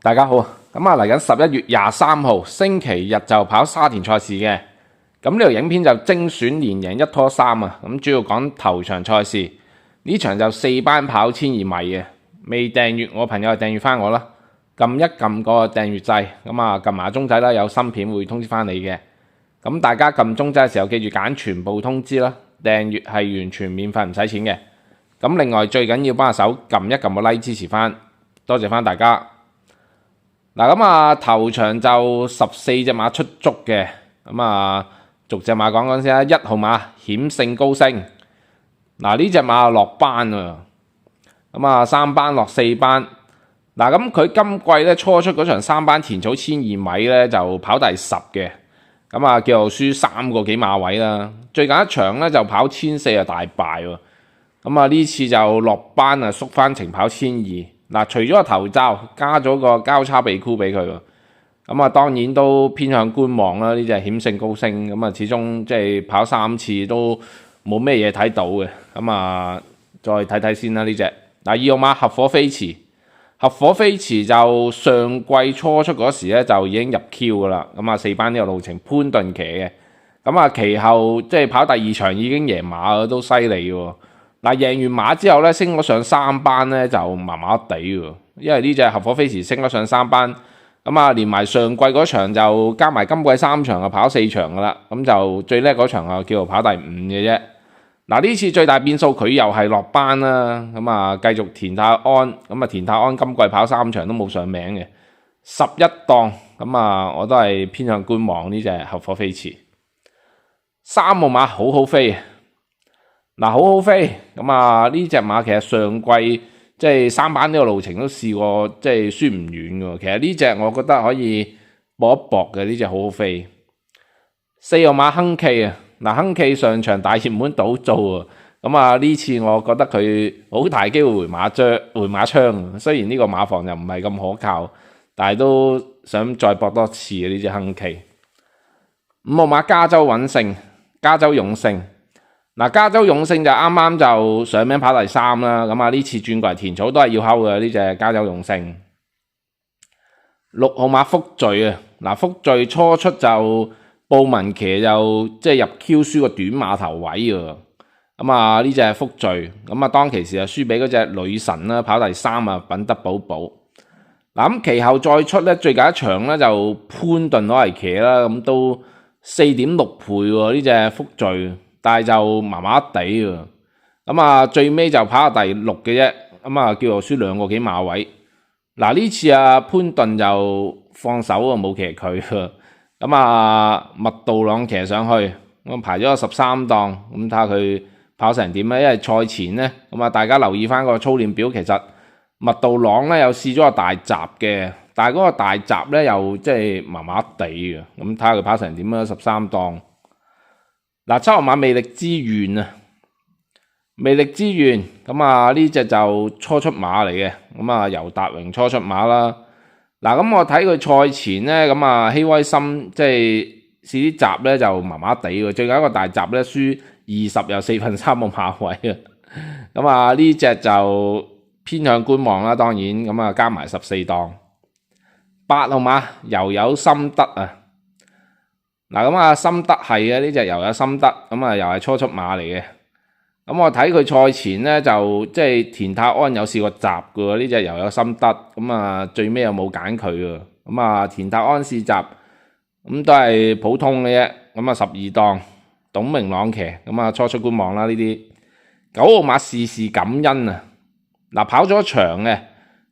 大家好，咁啊嚟緊11月23號星期日就跑沙田賽事嘅，咁呢條影片就精選連贏1拖3啊，咁主要講頭場賽事，呢場就4班跑1200米嘅，未訂閱我朋友就訂閱翻我啦，撳一撳個訂閱掣，咁啊撳埋鐘仔啦，有新片會通知翻你嘅，咁大家撳鐘仔嘅時候記住揀全部通知啦，訂閱係完全免費唔使錢嘅，咁另外最緊要幫下手撳一撳個 like 支持翻，多謝翻大家。嗱咁啊，頭場就14隻馬出足嘅，咁啊逐隻馬講先啦。1號馬險勝高升，嗱呢隻馬落班啊，咁啊3班落4班，嗱咁佢今季咧初出嗰場3班田草1200米咧就跑第10嘅，咁啊叫做輸3個幾馬位啦。最近一場咧就跑1400啊大敗喎，咁啊呢次就落班啊縮翻程跑1200。嗱，除咗個頭罩，加咗個交叉鼻箍俾佢喎，咁啊當然都偏向觀望啦。呢隻險勝高升，咁啊始終即係跑3次都冇咩嘢睇到嘅，咁啊再睇睇先啦呢隻。嗱2號馬合夥飛馳，合夥飛馳就上季初出嗰時咧就已經入 Q 噶啦，咁啊4班呢個路程潘頓騎嘅，咁啊其後即係跑第2場已經贏馬都犀利喎。嗱，贏完馬之後咧，升咗上3班咧就麻麻地喎，因為呢隻合夥飛馳升咗上3班，咁啊連埋上季嗰場就加埋今季3場就跑4場噶啦，咁就最叻嗰場啊叫做跑第5嘅啫。嗱呢次最大變數佢又係落班啦，咁啊繼續田泰安，咁啊田泰安今季跑3場都冇上名嘅，11檔，咁啊我都係偏向觀望呢隻合夥飛馳。3號馬好好飛。嗱，好好飛，咁啊呢隻馬其實上季即係3班呢個路程都試過即係輸唔遠嘅，其實呢隻我覺得可以搏一搏嘅，呢隻好好飛。4號馬亨記啊，嗱亨記上場大熱門倒做啊，咁啊呢次我覺得佢好大機會回馬槍，雖然呢個馬房又唔係咁可靠，但係都想再搏多次啊呢隻亨記。5號馬加州穩勝，加州勇勝。嗱，加州勇勝就啱啱就上名跑第3啦，咁啊呢次轉過嚟田草都係要睺嘅呢隻加州勇勝。6號馬福聚啊，嗱福聚初出就布文騎就即係入 Q 輸個短馬頭位喎，咁啊呢隻福聚，咁啊當其時就輸俾嗰隻女神啦，跑第3啊品德寶寶。嗱咁其後再出咧，最近一場咧就潘頓攞嚟騎啦，咁都4.6倍喎呢隻福聚。但係就麻麻地喎，咁啊最尾就跑到第6嘅啫，咁啊叫做輸2個幾馬位。嗱呢次啊潘頓就放手啊冇騎佢，咁啊麥道朗騎上去，咁排咗個13檔，咁睇下佢跑成點咧？因為賽前咧，咁啊大家留意翻個操練表，其實麥道朗咧有試咗個大閘嘅，但係嗰個大閘咧又即係麻麻地嘅，咁睇下佢跑成點啦13檔。嗱7號馬魅力之源啊，魅力之源，咁啊呢隻就初出馬嚟嘅，咁啊尤達榮初出馬啦。嗱咁我睇佢賽前咧，咁啊希威森即係試啲閘咧就麻麻地喎，最近一個大閘咧輸20又3/4個馬位啊，咁啊呢隻就偏向觀望啦，當然咁啊加埋14檔。8號馬又有心得啊。嗱咁啊，心得係啊，呢隻又有心得，咁啊又係初出馬嚟嘅。咁我睇佢賽前咧就即係田泰安有試過閘嘅喎，呢隻又有心得，咁啊最尾又冇揀佢喎。咁啊田泰安試閘，咁都係普通嘅啫。咁啊12檔，董明朗騎，咁啊初出觀望啦呢啲。9號馬事事感恩啊，嗱跑咗場嘅，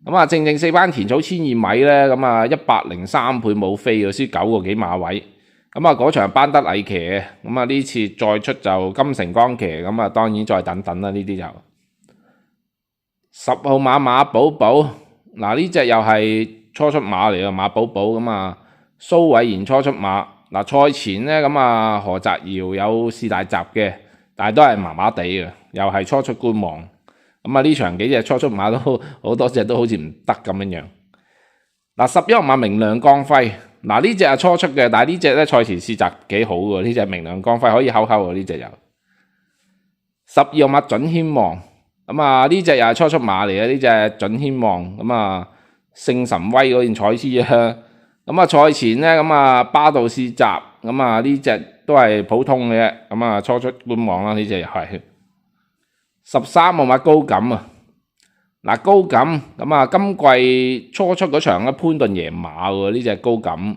咁啊正4班田草1200米咧，咁啊103倍冇飛喎，輸9個幾馬位。咁啊嗰場班德禮騎嘅，咁啊呢次再出就金城光騎，咁啊當然再等等啦呢啲就。10號馬馬寶寶，嗱呢隻又係初出馬嚟嘅馬寶寶，咁啊蘇偉賢初出馬，嗱賽前咧咁啊何澤堯有試大閘嘅，但係都係麻麻地嘅，又係初出觀望。咁啊呢場幾隻初出馬都好多隻都好似唔得咁樣樣。嗱11號馬明亮光輝。嗱呢隻係初出嘅，但係呢隻咧賽前試閘幾好喎，呢隻明亮光輝可以睺喎呢隻又。12號馬準軒王，咁啊呢隻又係初出馬嚟嘅，呢隻準軒王，咁啊聖神威嗰件彩絲啊。咁啊賽前咧咁啊巴道試閘，咁啊呢隻都係普通嘅啫，咁啊初出觀望啦，呢隻又係13號馬高錦啊。嗱高錦咁啊今季初出嗰場咧潘頓贏馬喎，呢隻高錦。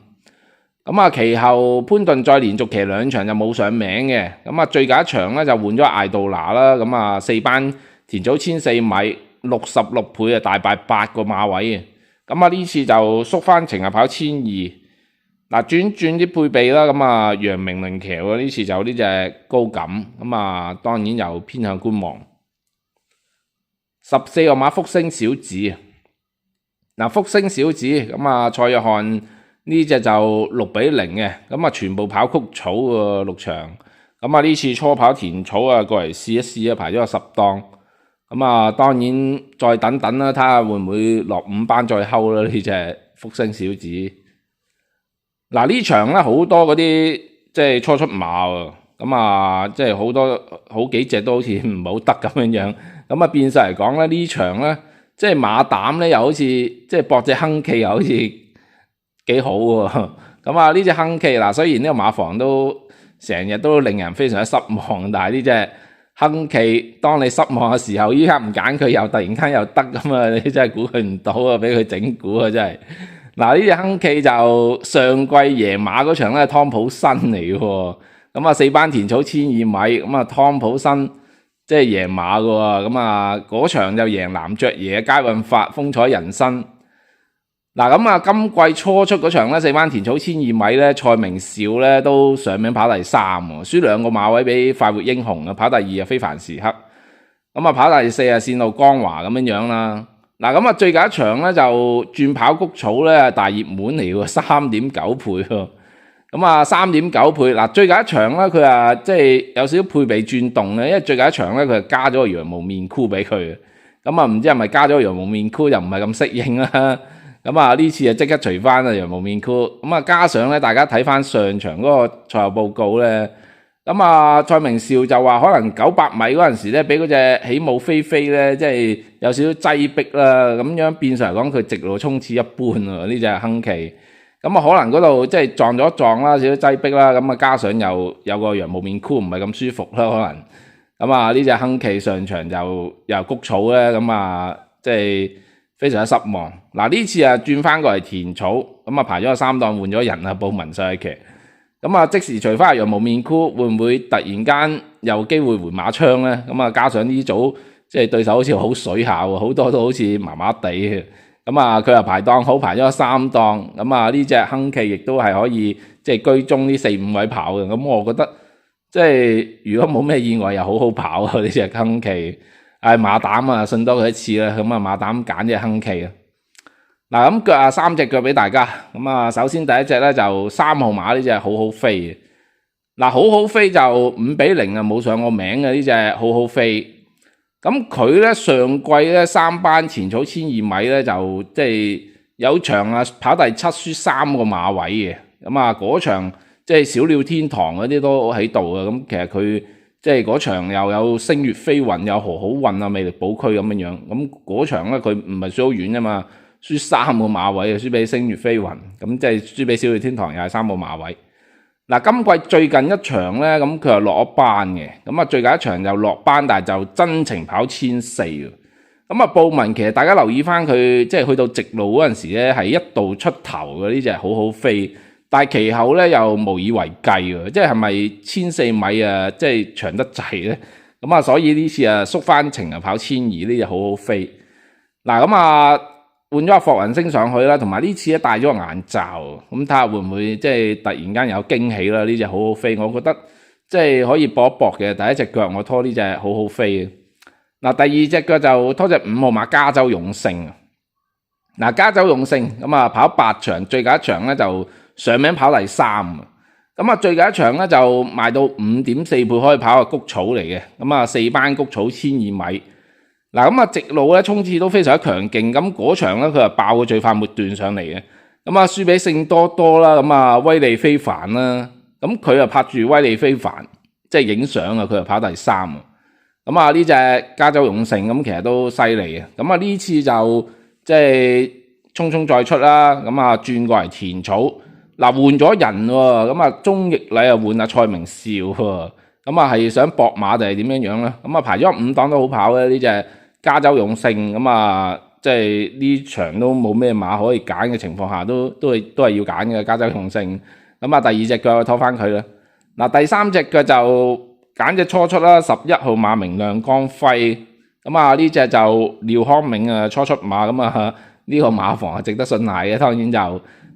咁啊其後潘頓再連續騎2場就冇上名嘅，咁啊最近一場咧就換咗艾杜拿啦，咁啊4班田草14米66倍啊大敗8個馬位啊。咁啊呢次就縮翻程啊跑1200，嗱轉啲配備啦，咁啊楊明麟騎喎，呢次就呢隻高錦，咁啊當然又偏向觀望。14號馬福星小子，嗱福星小子咁啊蔡約翰呢隻就6-0嘅，咁啊全部跑曲草喎6場，咁啊呢次初跑田草啊過嚟試一試啊，排咗個10檔。咁啊，當然再等等啦，睇下會唔會落5班再睺啦呢隻福星小子。嗱呢場咧好多嗰啲即係初出馬喎，咁啊即係好幾隻都好似唔好得咁樣，咁啊變相嚟講咧呢場咧即係馬膽咧又好似即係搏隻亨記又好似幾好喎。咁啊呢隻亨記嗱雖然呢個馬房都成日都令人非常之失望，但係呢隻亨記，當你失望嘅時候，依家唔揀佢又突然間又得咁啊！你真係估佢唔到啊，俾佢整蠱啊！真係嗱，呢隻亨記就上季贏馬嗰場咧，湯普森嚟嘅喎，咁啊4班田草1200米，咁啊湯普森即係贏馬嘅喎，咁啊嗰場就贏藍雀爺、佳運發、風采人生。嗱咁啊，今季初出嗰場咧，4班田草1200米咧，蔡明紹咧都上名跑第3喎，輸2個馬位俾快活英雄啊，跑第2啊非凡時刻，咁啊跑第4啊線路光華咁樣啦。嗱咁啊最近一場咧就轉跑谷草咧大熱門嚟喎，3.9倍喎，咁啊3.9倍。嗱最近一場咧佢啊即係有少少配備轉動咧，因為最近一場咧佢係加咗個羊毛面箍俾佢，咁啊唔知係咪加咗個羊毛面箍又唔係咁適應啦。咁啊呢次就即刻除翻啊羊毛面箍，咁啊加上咧大家睇翻上場嗰個賽後報告咧，咁啊蔡明紹就話可能900米嗰陣時咧俾嗰隻起舞飛飛咧，即係有少少擠逼啦，咁樣變相嚟講佢直路衝刺一般喎呢隻亨記，咁啊可能嗰度即係撞咗撞啦，少少擠逼啦，咁啊加上又有個羊毛面箍唔係咁舒服啦可能，咁啊呢隻亨記上場就又谷草咧，咁啊即係非常之失望。嗱呢次啊轉翻過嚟田草，咁啊排咗個3檔換咗人啊布文上去騎，咁啊即時除翻羊毛面箍，會唔會突然間有機會回馬槍咧？咁啊加上呢組即係對手好似好水下喎，好多都好似麻麻地嘅，咁啊佢又排檔好，排咗3檔，咁啊呢隻亨記亦都係可以即係居中呢4-5位跑嘅，咁我覺得即係如果冇咩意外又好好跑啊呢隻亨記。馬膽啊，信多佢一次啦，咁啊馬膽揀隻亨記啊。嗱咁腳啊3隻腳俾大家，咁啊首先第一隻咧就3號馬呢隻好好飛嘅，嗱好好飛就5-0啊冇上過名嘅呢隻好好飛，咁佢咧上季咧3班田草1200米咧就即係有場啊跑第7輸3個馬位嘅，咁啊嗰場即係小鳥天堂嗰啲都喺度啊，咁其實佢。即係嗰場又有星月飛雲，有何好運啊，魅力寶區咁樣，咁嗰場咧佢唔係輸好遠啊嘛，輸3個馬位啊，輸俾星月飛雲，咁即係輸俾小鳥天堂又係3個馬位。嗱今季最近一場咧，咁佢又落咗班嘅，咁啊最近一場又落班，但係就真情跑1400，咁啊布文其實大家留意翻佢，即係去到直路嗰陣時咧係一度出頭嘅呢隻好好飛。但係其後咧又無以為繼喎，即係咪1400米啊，即係長得滯咧？咁啊，所以呢次啊縮翻程啊跑1200呢隻好好飛。嗱咁啊換咗阿霍雲升上去啦，同埋呢次咧戴咗個眼罩，咁睇下會唔會即係突然間有驚喜啦？呢隻好好飛，我覺得即係可以搏一搏嘅。第一隻腳我拖呢隻好好飛嘅。嗱第二隻腳就拖隻5號馬加州勇勝。嗱加州勇勝咁啊跑8場，最近一場咧就上名跑第3，咁啊最近一場咧就賣到5.4倍可以跑個谷草嚟嘅，咁啊4班谷草1200米，嗱咁啊直路咧衝刺都非常之強勁，咁嗰場咧佢就爆個最快末段上嚟嘅，咁啊輸俾聖多多啦，咁啊威利非凡啦，咁佢又拍住威利非凡即係影相啊，佢又跑第3，咁啊呢隻加州勇勝咁其實都犀利嘅，咁啊呢次就即係匆匆再出啦，咁啊轉過嚟田草，嗱換咗人喎，咁啊鐘易禮啊換阿蔡明紹喎，咁啊係想搏馬定係點樣樣咧？咁啊排咗5檔都好跑嘅呢隻加州勇勝，咁啊即係呢場都冇咩馬可以揀嘅情況下，都係要揀嘅加州勇勝。咁啊第二隻腳拖翻佢啦，嗱第三隻腳就揀隻初出啦，11號馬明亮光輝，咁啊呢隻就廖康銘啊初出馬，咁啊呢個馬房係值得信賴嘅，當然就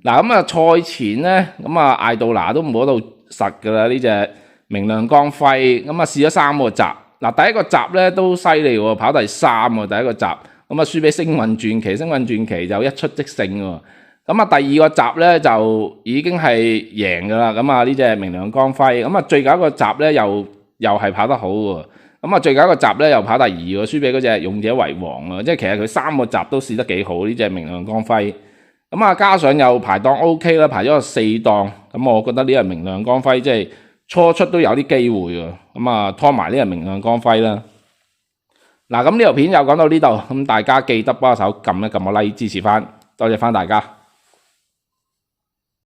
嗱咁啊賽前咧，咁啊艾杜拿都摸到實噶啦呢隻明亮光輝，咁啊試咗3個閘，嗱第一個閘咧都犀利喎，跑第3喎第一個閘，咁啊輸俾星運傳奇，星運傳奇就一出即勝喎，咁啊第二個閘咧就已經係贏噶啦，咁啊呢隻明亮光輝，咁啊最後一個閘咧又係跑得好喎。咁啊，最後一個閘咧又跑第2喎，輸俾嗰隻勇者為王啊！即係其實佢3個閘都試得幾好，呢隻明亮光輝。咁啊，加上又排檔 OK 啦，排咗個4檔，咁我覺得呢隻明亮光輝即係初出都有啲機會喎。咁啊，拖埋呢隻明亮光輝啦。嗱，咁呢條片就講到呢度，咁大家記得幫手撳一撳個 like 支持翻，多謝翻大家。